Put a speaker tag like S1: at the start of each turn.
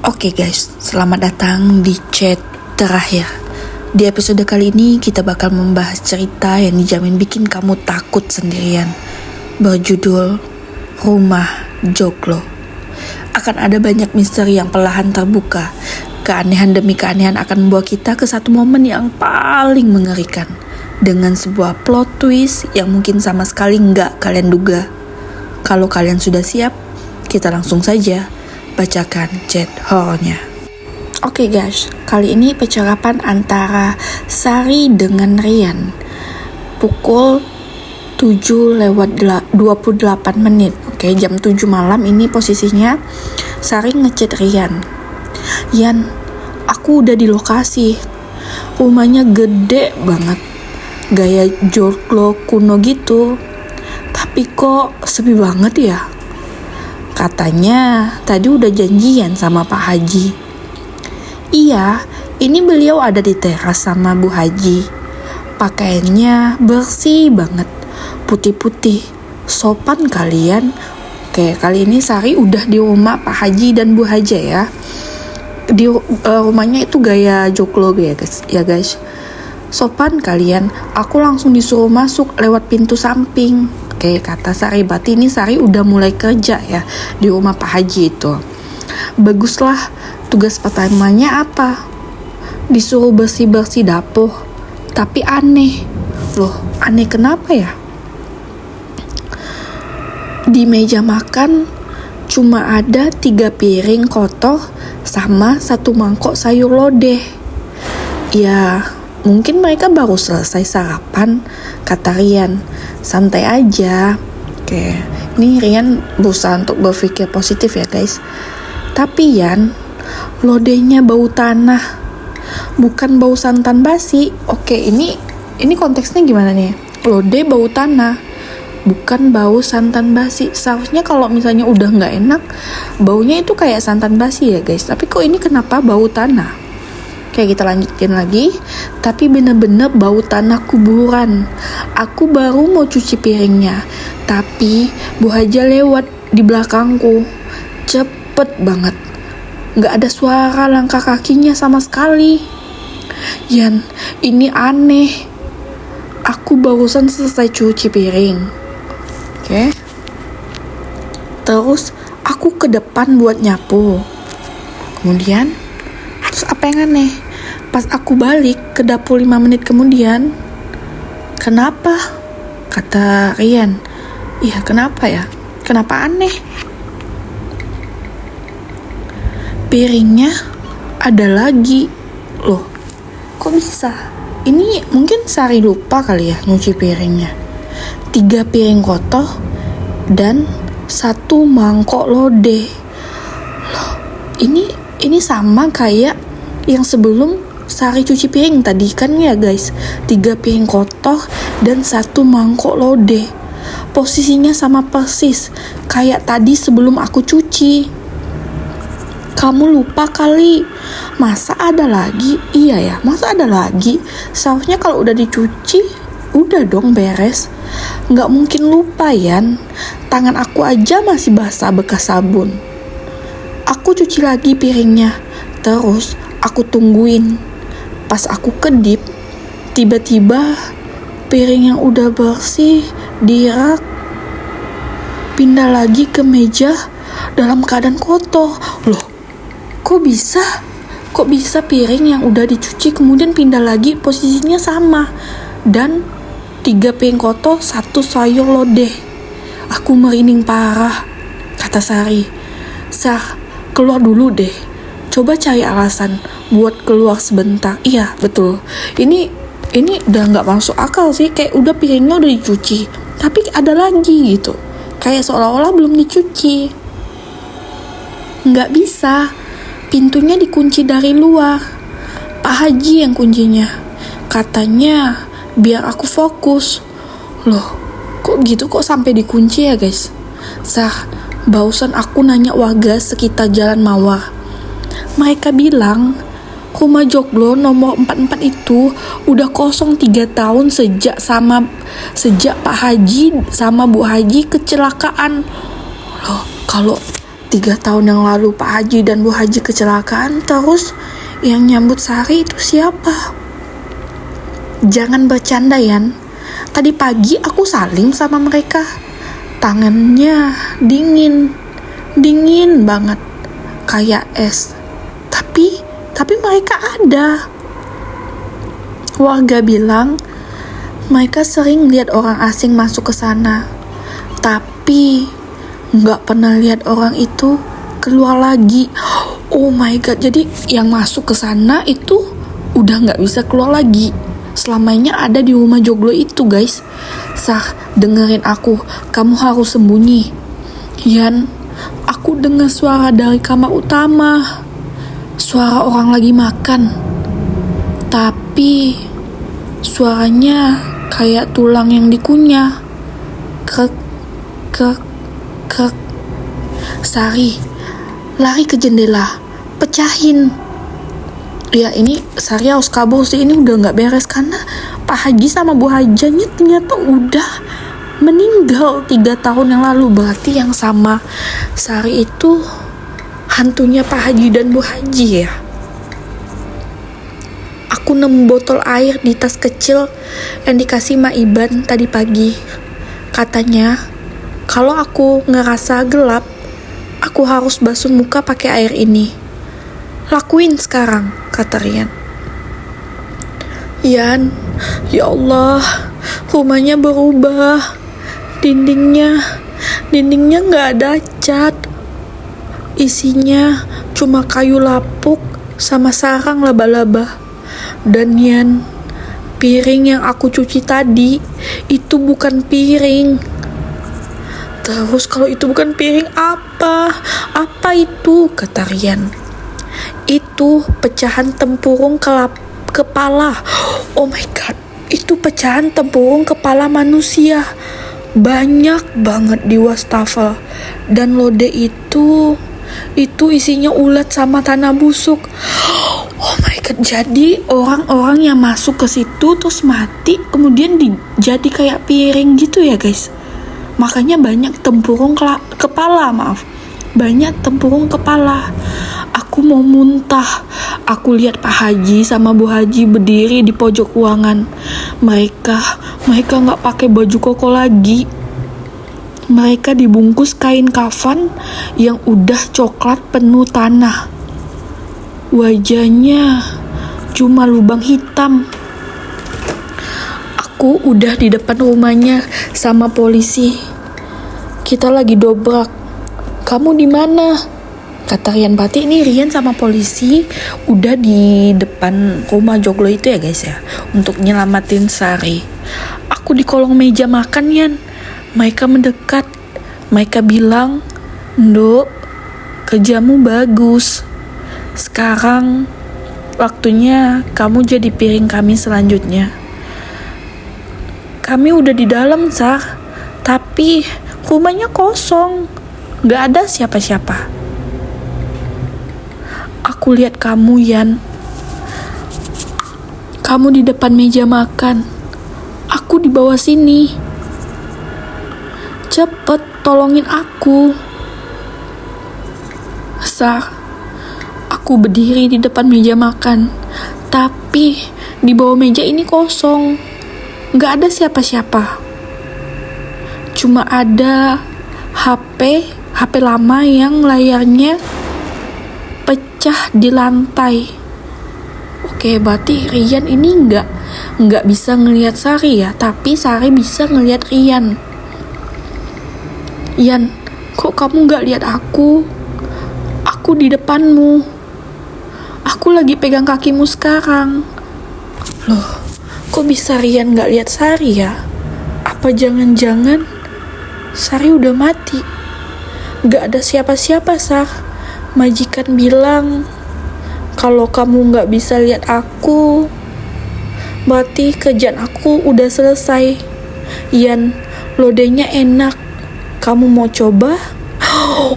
S1: Oke guys, selamat datang di chat terakhir. Di episode kali ini kita bakal membahas cerita yang dijamin bikin kamu takut sendirian. Berjudul Rumah Joglo. Akan ada banyak misteri yang perlahan terbuka. Keanehan demi keanehan akan membawa kita ke satu momen yang paling mengerikan. Dengan sebuah plot twist yang mungkin sama sekali nggak kalian duga. Kalau kalian sudah siap, kita langsung saja bacakan chat horornya. Oke guys, kali ini percakapan antara Sari dengan Rian. Pukul 7:28. Oke, jam 7 malam ini posisinya Sari ngechat Rian. Yan, aku udah di lokasi. Rumahnya gede banget. Gaya joglo kuno gitu. Tapi kok sepi banget ya? Katanya tadi udah janjian sama Pak Haji. Iya, ini beliau ada di teras sama Bu Haji. Pakaiannya bersih banget, putih-putih, sopan kalian. Oke, kali ini Sari udah di rumah Pak Haji dan Bu Haja ya. Di rumahnya itu gaya joglo ya guys. Sopan kalian, aku langsung disuruh masuk lewat pintu samping. Oke, kata Sari, berarti ini Sari udah mulai kerja ya di rumah Pak Haji itu. Baguslah, tugas pertamanya apa? Disuruh bersih-bersih dapur. Tapi aneh. Loh, aneh kenapa ya? Di meja makan cuma ada 3 piring kotor sama 1 mangkok sayur lodeh. Ya, mungkin mereka baru selesai sarapan, kata Rian. Santai aja. Oke, ini Rian berusaha untuk berpikir positif ya guys. Tapi Yan, lodehnya bau tanah, bukan bau santan basi. Oke, ini konteksnya gimana nih? Lodeh bau tanah, bukan bau santan basi. Seharusnya kalau misalnya udah nggak enak, baunya itu kayak santan basi ya guys. Tapi kok ini kenapa bau tanah? Oke, kita lanjutin lagi. Tapi bener-bener bau tanah kuburan. Aku baru mau cuci piringnya, tapi Bu Haja lewat di belakangku. Cepet banget. Gak ada suara langkah kakinya sama sekali. Yan, ini aneh. Aku barusan selesai cuci piring. Oke. Terus aku ke depan buat nyapu. Kemudian terus apa yang aneh? Pas aku balik ke dapur 5 menit kemudian, kenapa? Kata Rian. Iya, kenapa ya? Kenapa aneh? Piringnya ada lagi. Loh, kok bisa? Ini mungkin Sari lupa kali ya nyuci piringnya. 3 piring kotor dan 1 mangkok lodeh. Loh, ini sama kayak yang sebelum Sari cuci piring tadi kan ya guys. 3 piring kotor dan 1 mangkok lodeh. Posisinya sama persis kayak tadi sebelum aku cuci. Kamu lupa kali. Masa ada lagi? Iya ya, masa ada lagi? Seharusnya kalau udah dicuci udah dong beres. Nggak mungkin lupa Yan. Tangan aku aja masih basah bekas sabun. Aku cuci lagi piringnya. Terus aku tungguin. Pas aku kedip, tiba-tiba piring yang udah bersih di rak pindah lagi ke meja dalam keadaan kotor. Loh, kok bisa? Kok bisa piring yang udah dicuci kemudian pindah lagi posisinya sama? Dan 3 piring kotor, 1 sayur lodeh. Aku merinding parah, kata Sari. Sar, keluar dulu deh. Coba cari alasan buat keluar sebentar. Iya, betul. Ini udah nggak masuk akal sih. Kayak udah piringnya udah dicuci, tapi ada lagi gitu. Kayak seolah-olah belum dicuci. Nggak bisa. Pintunya dikunci dari luar. Pak Haji yang kuncinya. Katanya biar aku fokus. Loh, kok gitu, kok sampai dikunci ya guys? Barusan aku nanya warga sekitar Jalan Mawar. Mereka bilang rumah joglo nomor 44 itu udah kosong 3 tahun sejak Pak Haji sama Bu Haji kecelakaan. Loh, 3 tahun yang lalu Pak Haji dan Bu Haji kecelakaan, terus yang nyambut Sari itu siapa? Jangan bercanda, Yan. Tadi pagi aku salim sama mereka. Tangannya dingin banget, kayak es. Tapi mereka ada. Warga bilang mereka sering lihat orang asing masuk ke sana, tapi nggak pernah lihat orang itu keluar lagi. Oh my god, jadi yang masuk ke sana itu udah nggak bisa keluar lagi. Selamanya ada di rumah joglo itu, guys. Sah, dengerin aku, kamu harus sembunyi. Yan, aku dengar suara dari kamar utama, suara orang lagi makan, tapi suaranya kayak tulang yang dikunyah. Krek. Sari lari ke jendela, pecahin. Ya, ini Sari harus kabur sih, ini udah gak beres karena Pak Haji sama Bu Hajanya ternyata udah meninggal 3 tahun yang lalu. Berarti yang sama Sari itu hantunya Pak Haji dan Bu Haji ya. Aku nemu botol air di tas kecil yang dikasih Mak Iban tadi pagi. Katanya, kalau aku ngerasa gelap, aku harus basuh muka pakai air ini. Lakuin sekarang, kata Rian. Yan, ya Allah, rumahnya berubah. Dindingnya nggak ada cat. Isinya cuma kayu lapuk sama sarang laba-laba. Dan Yan, piring yang aku cuci tadi itu bukan piring. Terus kalau itu bukan piring apa? Apa itu? Kata Rian. Itu pecahan tempurung kepala. Oh my god, itu pecahan tempurung kepala manusia. Banyak banget di wastafel. Dan lode itu isinya ulat sama tanah busuk. Oh my god, jadi orang-orang yang masuk ke situ terus mati, kemudian jadi kayak piring gitu ya guys. Makanya banyak tempurung kepala, banyak tempurung kepala. Aku mau muntah. Aku lihat Pak Haji sama Bu Haji berdiri di pojok ruangan. Mereka nggak pakai baju koko lagi. Mereka dibungkus kain kafan yang udah coklat penuh tanah. Wajahnya cuma lubang hitam. Aku udah di depan rumahnya sama polisi. Kita lagi dobrak. Kamu di mana? Kata Rian. Berarti ini Rian sama polisi udah di depan rumah joglo itu ya guys ya, untuk nyelamatin Sari. Aku di kolong meja makan, Yan. Mereka mendekat. Mereka bilang, "Nduk, kerjamu bagus. Sekarang waktunya kamu jadi piring kami selanjutnya." Kami udah di dalam, Sar. Tapi rumahnya kosong. Gak ada siapa-siapa. Aku lihat kamu, Yan. Kamu di depan meja makan. Aku di bawah sini. Cepet tolongin aku. Sar, aku berdiri di depan meja makan. Tapi di bawah meja ini kosong. Gak ada siapa-siapa. Cuma ada HP lama yang layarnya pecah di lantai. Oke, berarti Rian ini nggak bisa ngelihat Sari ya, tapi Sari bisa ngelihat Rian. Yan, kok kamu nggak lihat aku? Aku di depanmu. Aku lagi pegang kakimu sekarang. Loh, kok bisa Rian nggak lihat Sari ya? Apa jangan-jangan Sari udah mati? Nggak ada siapa-siapa, Sar. Majikan bilang kalau kamu nggak bisa lihat aku, berarti kerjaan aku udah selesai. Yan, lodenya enak. Kamu mau coba? Oh